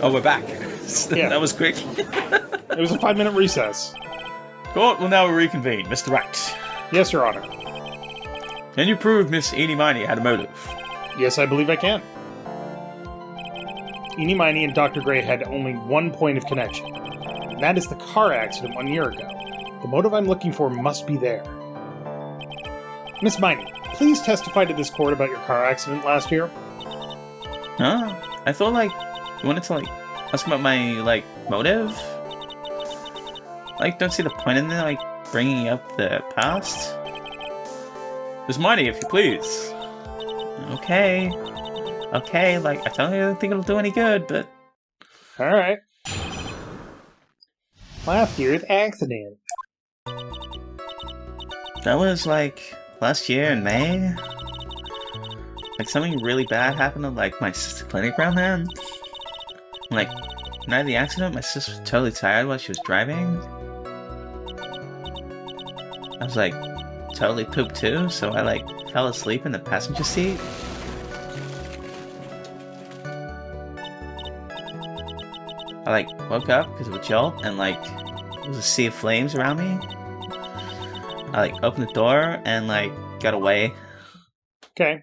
Oh, we're back. Yeah. That was quick. It was a 5-minute recess. Court will now reconvene. Mr. Wright. Yes, Your Honor. Can you prove Miss Miney had a motive? Yes, I believe I can. Miney and Dr. Gray had only one point of connection, and that is the car accident 1 year ago. The motive I'm looking for must be there. Miss Miney, please testify to this court about your car accident last year. Huh? I thought, you wanted to, ask about my, motive? Don't see the point in there, bringing up the past? Miss Miney, if you please. Okay, I don't think it'll do any good, but... Alright. Last year's accident. That was, last year in May? Something really bad happened at, my sister's clinic around then? Night of the accident, my sister was totally tired while she was driving. I was, totally pooped too, so I, fell asleep in the passenger seat. I, woke up because of a jolt, and, there was a sea of flames around me. I, opened the door, and, got away. Okay.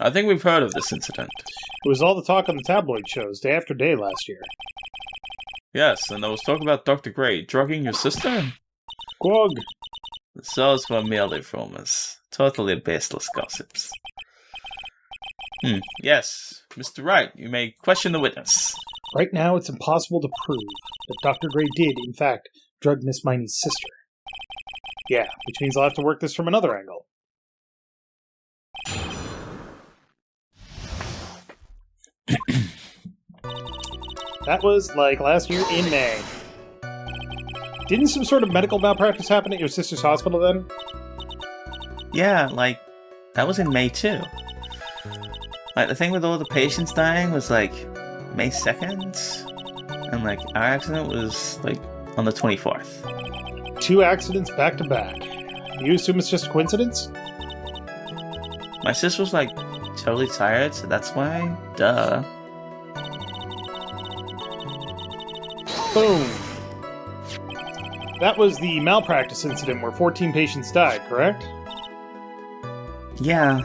I think we've heard of this incident. It was all the talk on the tabloid shows day after day last year. Yes, and there was talk about Dr. Gray drugging your sister? Quog. Those were merely rumors. Totally baseless gossips. Yes, Mr. Wright, you may question the witness. Right now, it's impossible to prove that Dr. Gray did, in fact, drug Miss Miney's sister. Yeah, which means I'll have to work this from another angle. That was, last year in May. Didn't some sort of medical malpractice happen at your sister's hospital then? Yeah, that was in May too. The thing with all the patients dying was, May 2nd? And, our accident was, on the 24th. 2 accidents back to back. You assume it's just a coincidence? My sister was, totally tired, so that's why. Duh. Boom. That was the malpractice incident where 14 patients died, correct? Yeah.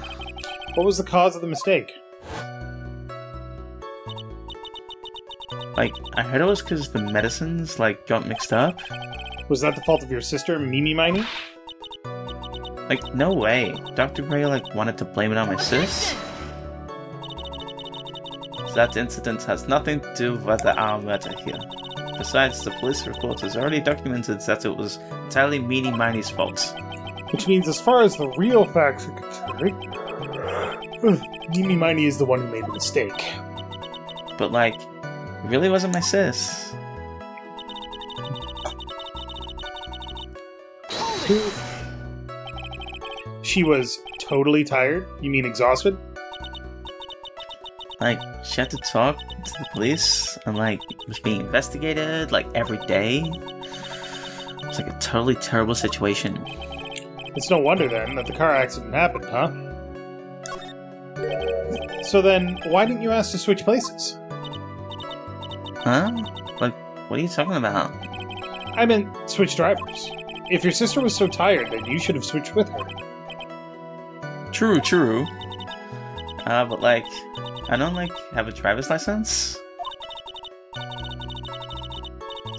What was the cause of the mistake? I heard it was because the medicines, got mixed up. Was that the fault of your sister, Miney? No way. Dr. Gray, wanted to blame it on my sis? That incident has nothing to do with our murder here. Besides, the police report has already documented that it was entirely Miney's fault. Which means, as far as the real facts are concerned, Miney is the one who made the mistake. But, it really wasn't my sis. She was totally tired? You mean exhausted? She had to talk to the police, and, was being investigated, every day. It's a totally terrible situation. It's no wonder, then, that the car accident happened, huh? So then, why didn't you ask to switch places? Huh? What are you talking about? I meant switch drivers. If your sister was so tired, then you should have switched with her. True. But, I don't, have a driver's license?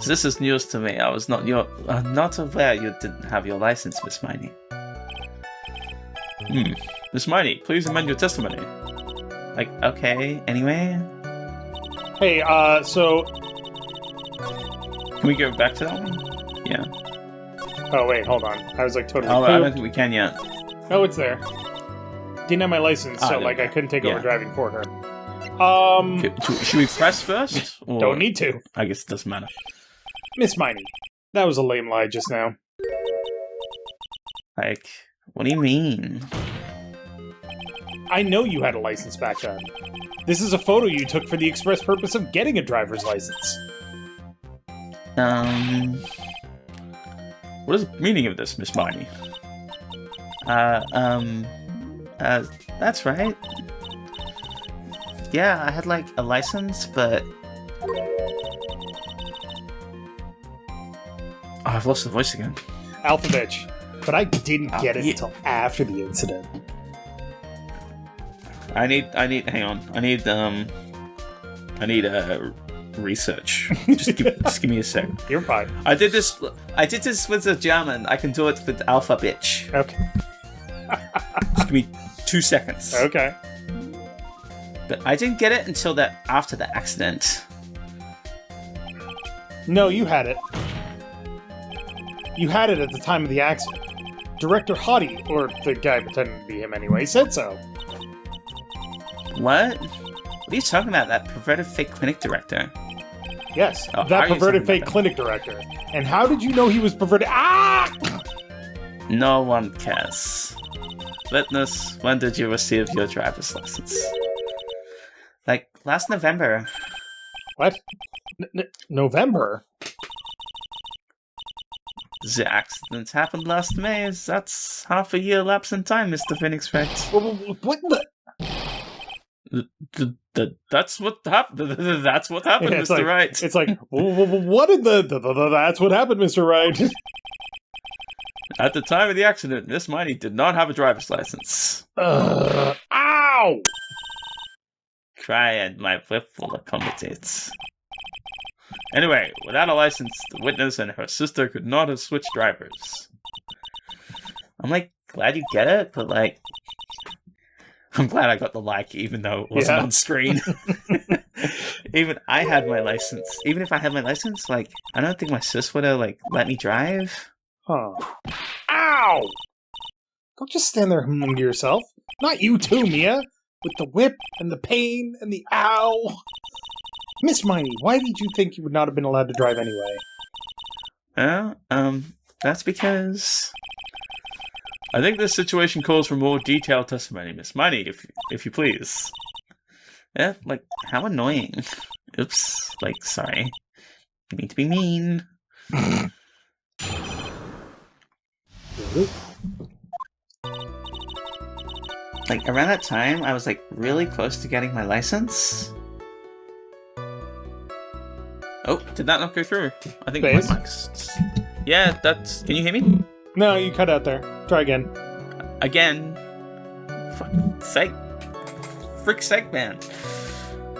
This is news to me. I was not aware you didn't have your license, Miss Miney. Miss Miney, please amend your testimony. Okay, anyway? Hey, so... Can we go back to that one? Yeah. Oh, wait, hold on. I was, totally... Oh, I don't think we can yet. Oh, it's there. Didn't have my license, so, I couldn't take over driving for her. Should we press first? Or... Don't need to. I guess it doesn't matter. Miss Miney, that was a lame lie just now. What do you mean? I know you had a license back then. This is a photo you took for the express purpose of getting a driver's license. What is the meaning of this, Miss Miney? That's right. yeah, I had like a license, but I've lost the voice again. Alpha bitch. But I didn't get it until after the incident. I need hang on. I need research. Just give me a sec. You're fine. I did this with the German. I can do it with Alpha bitch. Okay. Just give me 2 seconds. Okay. But I didn't get it until after the accident. No, you had it. You had it at the time of the accident. Director Hottie, or the guy pretending to be him anyway, said so. What? What are you talking about? That perverted fake clinic director? Yes, Oh, that perverted fake clinic director. And how did you know he was perverted? Ah! No one cares. Witness, when did you receive your driver's license? Like, last November. What? November? The accident happened last May. That's half a year lapse in time, Mr. Phoenix Wright. What the? That's what happened. That's what happened, Yeah, Mr. Wright. It's like, what in the that's what happened, Mr. Wright. At the time of the accident, Miss Miney did not have a driver's license. Ow! Try and my whip will accommodate. Anyway, without a license, the witness and her sister could not have switched drivers. I'm like, glad you get it, but like, I'm glad I got the like, even though it wasn't on screen. Even I had my license. Even if I had my license, like, I don't think my sis would have like let me drive. Huh. Ow! Don't just stand there humming to yourself. Not you too, Mia. With the whip and the pain and the ow. Miss Miney, why did you think you would not have been allowed to drive anyway? That's because I think this situation calls for more detailed testimony, Miss Miney, if you please. Yeah, like, how annoying. Oops, like, sorry. You need to be mean. Like, around that time, I was, like, really close to getting my license. Oh, did that not go through? I think Phase? my mic's... Yeah, that's... Can you hear me? No, you cut out there. Try again. Again. Fuck sake. Frick sake, man.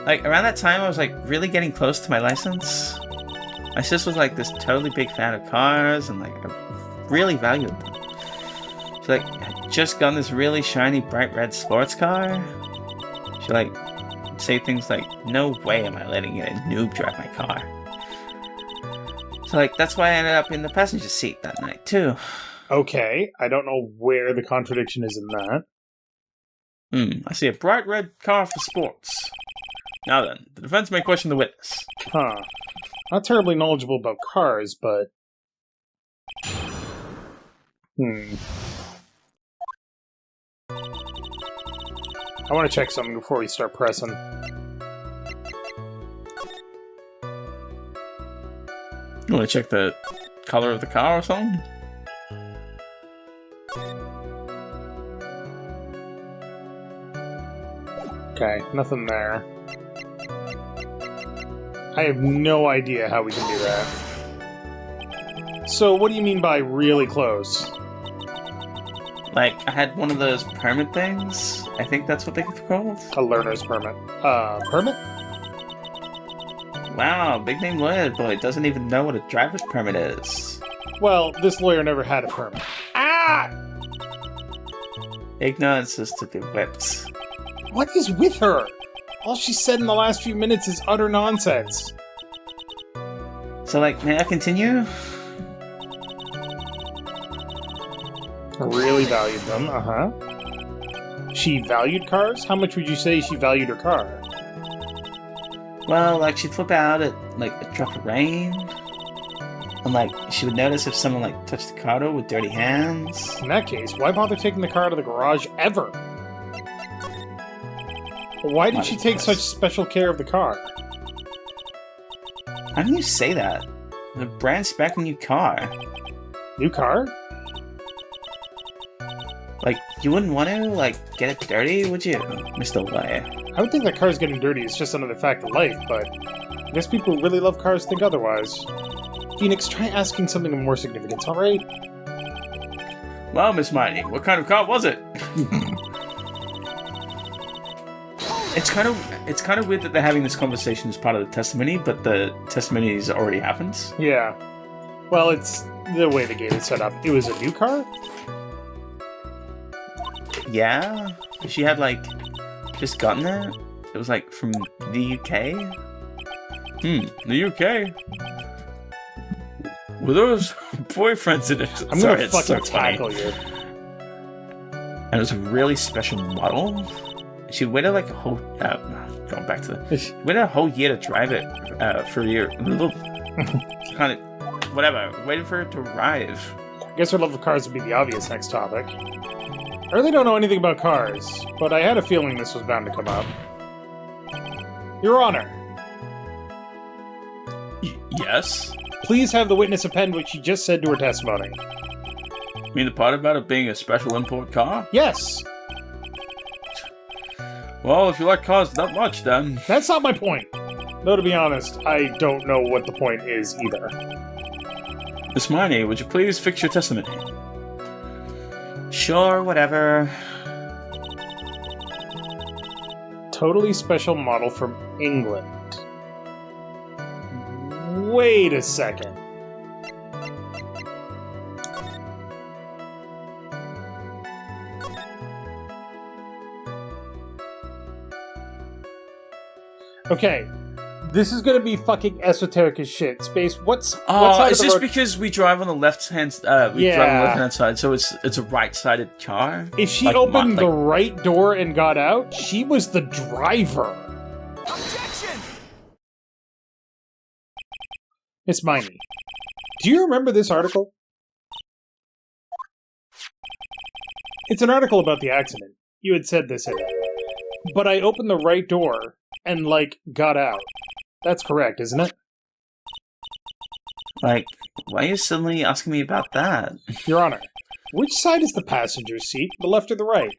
Like, around that time, I was, like, really getting close to my license. My sis was, like, this totally big fan of cars, and, like, I really valued them. She, like, had just gotten this really shiny, bright red sports car. She, like, would say things like, no way am I letting a noob drive my car. So, like, that's why I ended up in the passenger seat that night, too. Okay, I don't know where the contradiction is in that. I see a bright red car for sports. Now then, the defense may question the witness. Huh. Not terribly knowledgeable about cars, but... I want to check something before we start pressing. You want to check the color of the car or something? Okay, nothing there. I have no idea how we can do that. So, what do you mean by really close? Like, I had one of those permit things. I think that's what they're called. A learner's permit. Permit? Wow, big name lawyer boy doesn't even know what a driver's permit is. Well, this lawyer never had a permit. Ah! Ignorance is to be whipped. What is with her? All she said in the last few minutes is utter nonsense. So, like, may I continue? Really valued them, uh-huh. She valued cars? How much would you say she valued her car? Well, like, she'd flip out at, like, a drop of rain. And, like, she would notice if someone, like, touched the car door with dirty hands. In that case, why bother taking the car out of the garage ever? Why did she take such special care of the car? How do you say that? A brand spanking new car. New car? Like, you wouldn't want to, like, get it dirty, would you, Mr. Way? I would think that cars getting dirty is just another fact of life, but I guess people who really love cars think otherwise. Phoenix, try asking something of more significance, alright? Well, Miss Miney, what kind of car was it? It's kind of weird that they're having this conversation as part of the testimony, but the testimony has already happened. Yeah. Well, it's the way the game is set up. It was a new car? Yeah? She had, like, just gotten it? It was, like, from the UK? The UK? Were those boyfriends in it? I'm gonna fucking tackle you. And it was a really special model. She waited like a whole... going back to the... waited a whole year to drive it for a year. Kind of... Whatever. Waited for it to arrive. I guess her love of cars would be the obvious next topic. I really don't know anything about cars, but I had a feeling this was bound to come up. Your Honor. Yes? Please have the witness append what she just said to her testimony. You mean the part about it being a special import car? Yes! Well, if you like cars that much, then... That's not my point. Though, to be honest, I don't know what the point is either. Miss Miney, would you please fix your testimony? Sure, whatever. Totally special model from England. Wait a second. Okay, this is gonna be fucking esoteric as shit. Space, what side of it's the just road? because we drive on the left-hand drive on the left-hand side, so it's a right-sided car. If she opened the right door and got out, she was the driver. Objection! Miss Miney, do you remember this article? It's an article about the accident. You had said this in it. But I opened the right door and, like, got out. That's correct, isn't it? Like, why are you suddenly asking me about that? Your Honor, which side is the passenger's seat, the left or the right?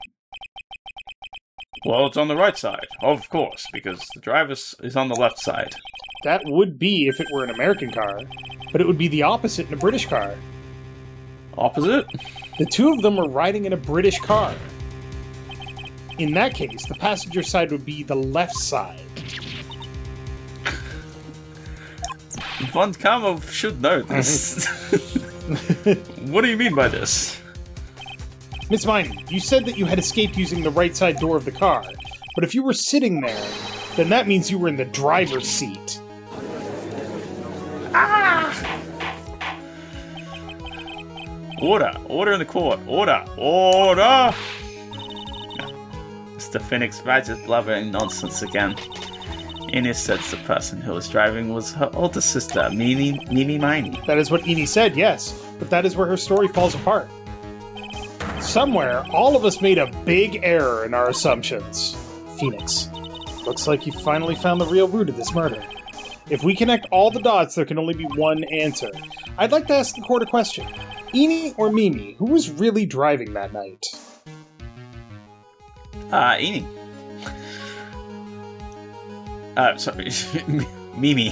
Well, it's on the right side, of course, because the driver is on the left side. That would be if it were an American car, but it would be the opposite in a British car. Opposite? The two of them are riding in a British car. In that case, the passenger side would be the left side. Von Kamov should know this. What do you mean by this? Miss Miney, you said that you had escaped using the right side door of the car, but if you were sitting there, then that means you were in the driver's seat. Ah! Order in the court. Order! Mr. Phoenix Badger's blubbering nonsense again. Ines said the person who was driving was her older sister, Miney. That is what Ines said, yes, but that is where her story falls apart. Somewhere, all of us made a big error in our assumptions. Phoenix, looks like you finally found the real root of this murder. If we connect all the dots, there can only be one answer. I'd like to ask the court a question. Ine or Mimi, who was really driving that night? Ine. Sorry. Mimi.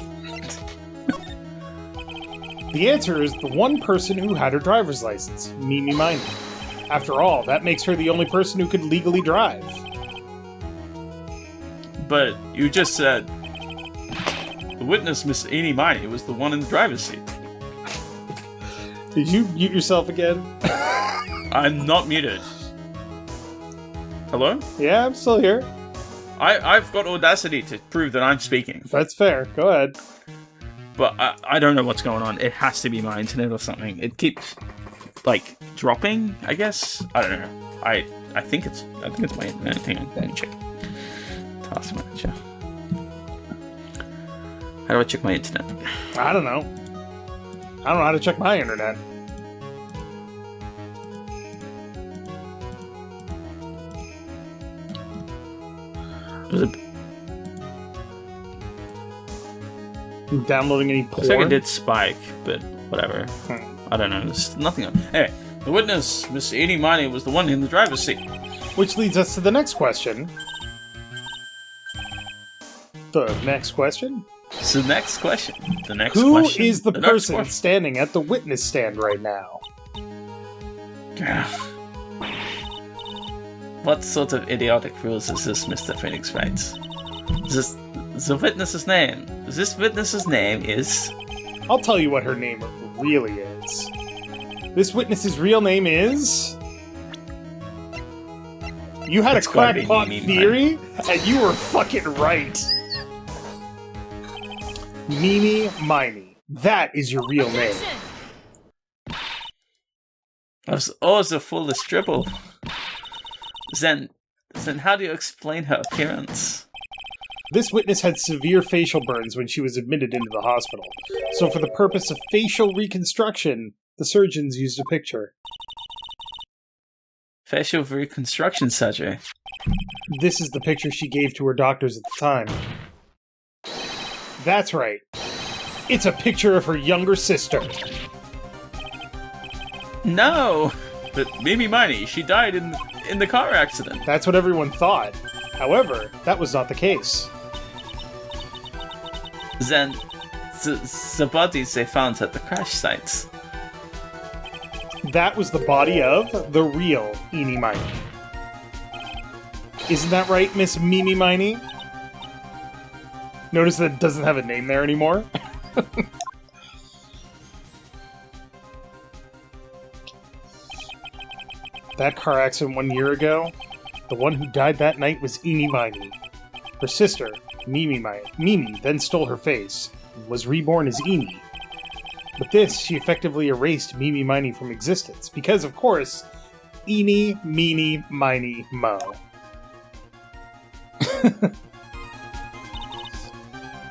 The answer is the one person who had her driver's license, Mimi Miney. After all, that makes her the only person who could legally drive. But you just said the witness, Miss Ine Miney, was the one in the driver's seat. Did you mute yourself again? I'm not muted. Hello? Yeah, I'm still here. I've got audacity to prove that I'm speaking. That's fair. Go ahead. But I don't know what's going on. It has to be my internet or something. It keeps, like, dropping, I guess? I don't know. I think it's my internet. Hang on, let me check. Task manager. How do I check my internet? I don't know. I don't know how to check my internet. Was it? Downloading any porn? Looks like I did Spike, but whatever. I don't know. There's nothing on. Anyway, The witness, Miss Miney, was the one in the driver's seat. Which leads us to the next question. The next question? So next question. The next Who question. is the The next person question. standing at the witness stand right now? What sort of idiotic rules is this, Mr. Phoenix writes? This the witness's name. This witness's name is... I'll tell you what her name really is. This witness's real name is... You had It's a gotta be crackpot Miney, theory, and you were fucking right. Miney. That is your real name. It's a foolish dribble. Then how do you explain her appearance? This witness had severe facial burns when she was admitted into the hospital. So for the purpose of facial reconstruction, the surgeons used a picture. Facial reconstruction surgery. This is the picture she gave to her doctors at the time. That's right. It's a picture of her younger sister. No! But Miney, she died in the car accident. That's what everyone thought. However, that was not the case. Then, the bodies they found at the crash sites. That was the body of the real Miney. Isn't that right, Miss Miney? Notice that it doesn't have a name there anymore? That car accident 1 year ago, the one who died that night was Miney. Her sister, Mimi, then stole her face and was reborn as Eni. With this, she effectively erased Miney from existence, because, of course, Eeny, Meeny, Miny, Mo.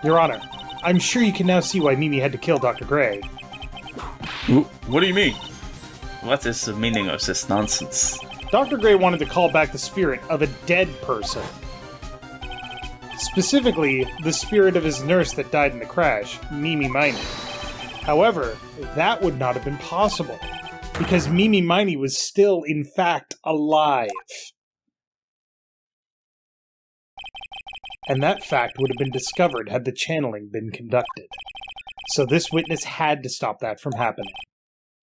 Your Honor, I'm sure you can now see why Mimi had to kill Dr. Gray. What do you mean? What is the meaning of this nonsense? Dr. Gray wanted to call back the spirit of a dead person. Specifically, the spirit of his nurse that died in the crash, Mimi Miney. However, that would not have been possible, because Mimi Miney was still, in fact, alive. And that fact would have been discovered had the channeling been conducted. So this witness had to stop that from happening.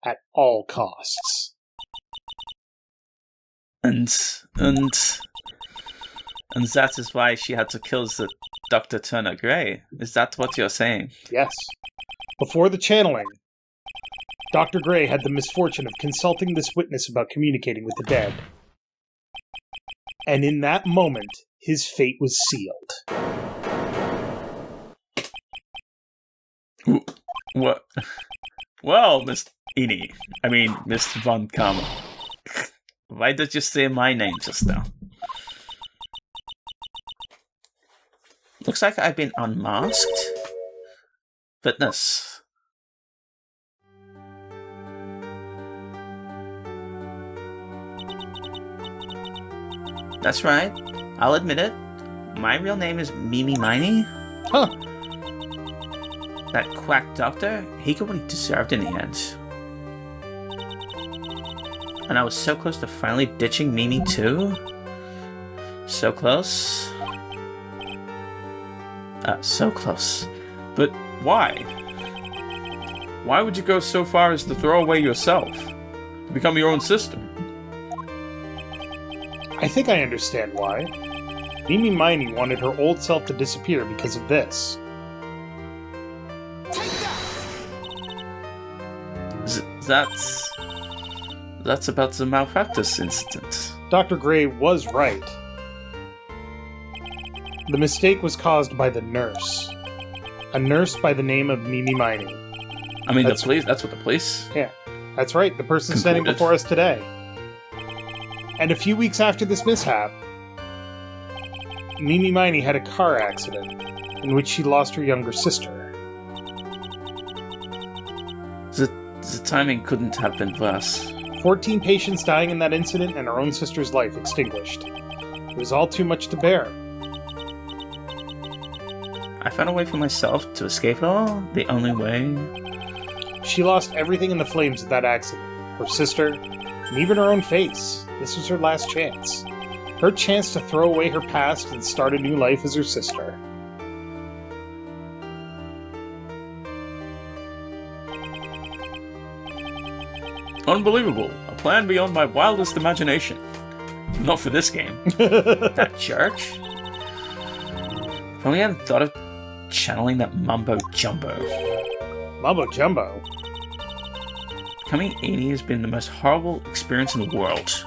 At all costs. And that is why she had to kill the Dr. Turner Gray. Is that what you're saying? Yes. Before the channeling, Dr. Gray had the misfortune of consulting this witness about communicating with the dead. And in that moment, his fate was sealed. What? Well, Miss Von Kammer. Why did you say my name just now? Looks like I've been unmasked. Witness. That's right. I'll admit it. My real name is Mimi Miney. Huh. That quack doctor, he got what he deserved in the end. And I was so close to finally ditching Mimi too. So close. So close. But why? Why would you go so far as to throw away yourself? To become your own sister? I think I understand why. Mimi Miney wanted her old self to disappear because of this. That's about the malpractice incident. Dr. Gray was right. The mistake was caused by the nurse. A nurse by the name of Mimi Miney. I mean, the police, that's what the police... Yeah, that's right, the person standing concluded. before us today. And a few weeks after this mishap, Mimi Miney had a car accident in which she lost her younger sister. The timing couldn't have been worse. 14 patients dying in that incident and her own sister's life extinguished. It was all too much to bear. I found a way for myself to escape it all the only way. She lost everything in the flames of that accident, her sister, and even her own face. This was her last chance. Her chance to throw away her past and start a new life as her sister. Unbelievable. A plan beyond my wildest imagination. Not for this game. That church? If only I hadn't thought of channeling that mumbo jumbo. Mumbo jumbo? Becoming Amy has been the most horrible experience in the world.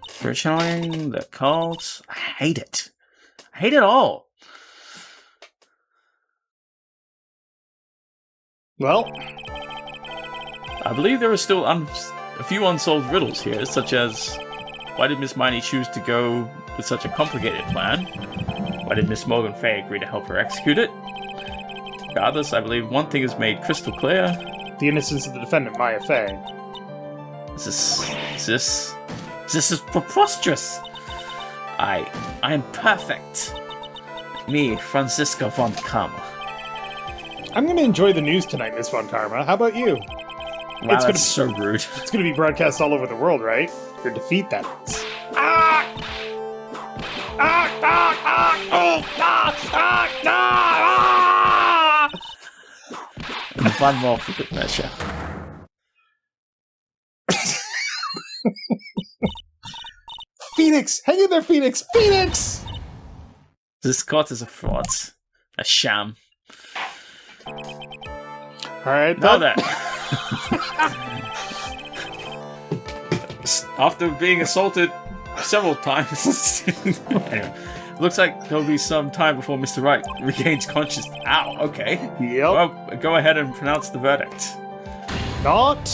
For channeling the cult, I hate it. I hate it all. Well, I believe there are still a few unsolved riddles here, such as why did Miss Miney choose to go with such a complicated plan? Why did Miss Morgan Fay agree to help her execute it? Regardless, I believe one thing is made crystal clear. The innocence of the defendant, Maya Fay. This is preposterous. I am perfect. Me, Franziska von Karma. I'm going to enjoy the news tonight, Miss von Karma. How about you? Wow, that's so rude. It's going to be broadcast all over the world, right? Your defeat, that is. Ah! Ah! Ah! Ah! Oh! Ah! Ah! Ah! And one more for good measure. Phoenix! Hang in there, Phoenix! Phoenix! This court is a fraud. A sham. Alright, Now that. After being assaulted several times. Anyway, looks like there'll be some time before Mr. Wright regains consciousness. Ow, okay. Yep. Well, go ahead and pronounce the verdict. Not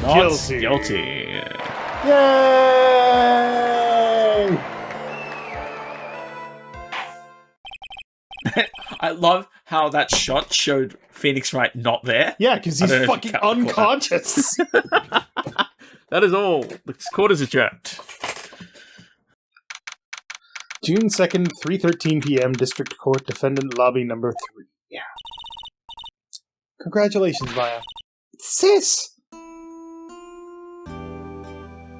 guilty. Guilty. Yay! I love how that shot showed Phoenix Wright not there. Yeah, because he's fucking unconscious. That is all. The court is adjourned. June 2nd, 3:13 p.m., District Court, Defendant Lobby number 3. Yeah. Congratulations, Maya. Sis!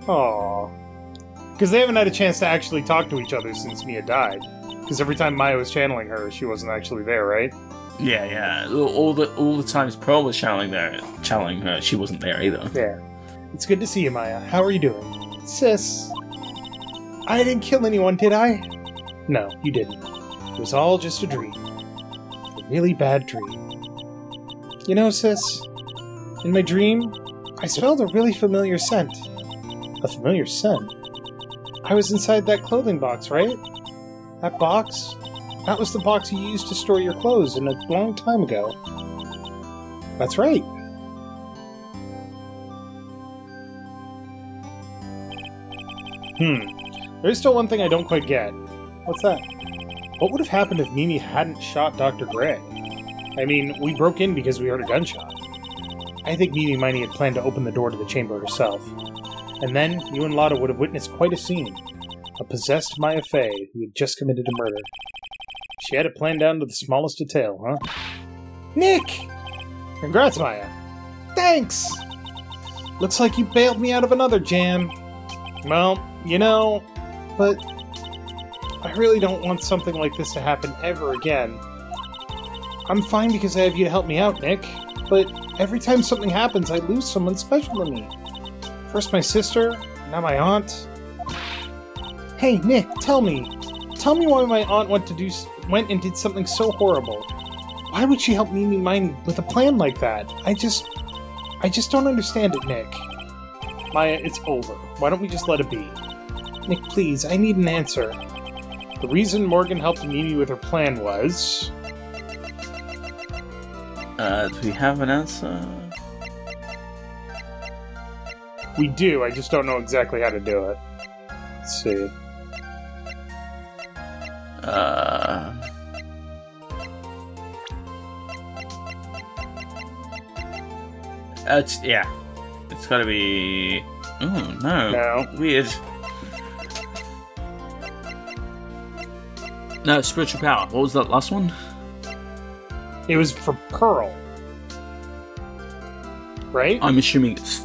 Aww. Because they haven't had a chance to actually talk to each other since Mia died. Because every time Maya was channeling her, she wasn't actually there, right? Yeah. All the times Pearl was channeling her, she wasn't there either. Yeah. It's good to see you, Maya. How are you doing? Sis. I didn't kill anyone, did I? No, you didn't. It was all just a dream. A really bad dream. You know, sis, in my dream, I smelled a really familiar scent. A familiar scent? I was inside that clothing box, right? That box? That was the box you used to store your clothes in a long time ago. That's right. There's still one thing I don't quite get. What's that? What would have happened if Mimi hadn't shot Dr. Gray? I mean, we broke in because we heard a gunshot. I think Mimi Miney had planned to open the door to the chamber herself. And then, you and Lotta would have witnessed quite a scene. A possessed Maya Fey who had just committed a murder. She had it planned down to the smallest detail, huh? Nick! Congrats, Maya. Thanks! Looks like you bailed me out of another jam. Well, you know, but I really don't want something like this to happen ever again. I'm fine because I have you to help me out, Nick, but every time something happens, I lose someone special to me. First my sister, now my aunt. Hey, Nick, tell me why my aunt went and did something so horrible. Why would she help Mimi Miney with a plan like that? I just don't understand it, Nick. Maya, it's over. Why don't we just let it be? Nick, please, I need an answer. The reason Morgan helped Mimi with her plan was... Do we have an answer? We do, I just don't know exactly how to do it. Let's see. It's gotta be... Oh, no. No. Weird. No, spiritual power. What was that last one? It was for Pearl. Right? I'm assuming it's...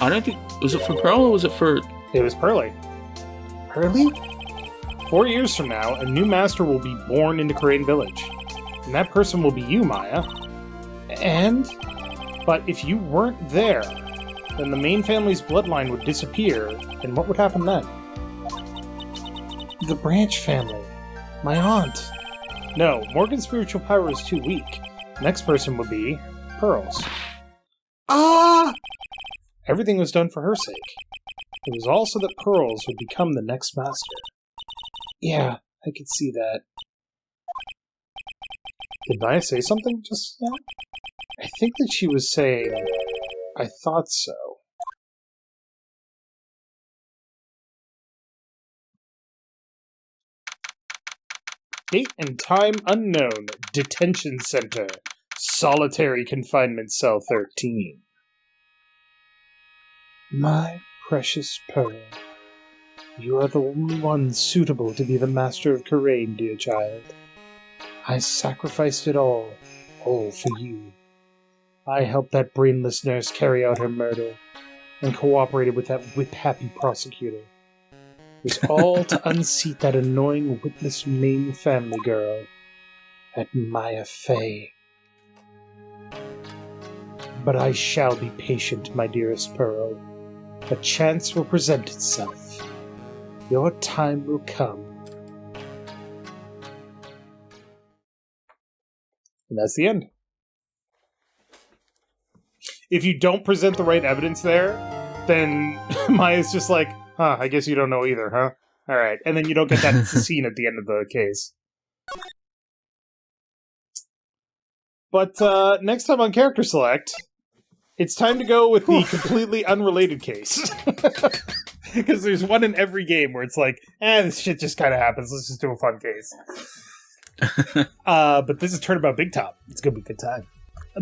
I don't think... Was it for Pearl or was it for... It was Pearly. Pearly? 4 years from now, a new master will be born into Crane Village. And that person will be you, Maya. But if you weren't there, then the main family's bloodline would disappear, and what would happen then? The Branch family. My aunt. No, Morgan's spiritual power is too weak. Next person would be Pearl's. Ah! Everything was done for her sake. It was also that Pearl's would become the next master. Yeah, I could see that. Did Maya say something just now? I think that she was saying, I thought so. Date and time unknown. Detention center. Solitary confinement cell 13. My precious Pearl, you are the only one suitable to be the master of Karain, dear child. I sacrificed it all for you. I helped that brainless nurse carry out her murder, and cooperated with that whip-happy prosecutor. It was all to unseat that annoying Witness main family girl, that Maya Fey. But I shall be patient, my dearest Pearl. A chance will present itself. Your time will come. And that's the end. If you don't present the right evidence there, then Maya's just like, I guess you don't know either, huh? Alright, and then you don't get that scene at the end of the case. But next time on Character Select, it's time to go with the completely unrelated case. Because there's one in every game where it's like, this shit just kind of happens, let's just do a fun case. But this is Turnabout Big Top. It's going to be a good time.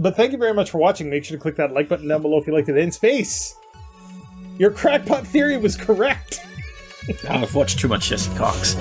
But thank you very much for watching. Make sure to click that like button down below if you liked it. In space, your crackpot theory was correct. I've watched too much Jesse Cox.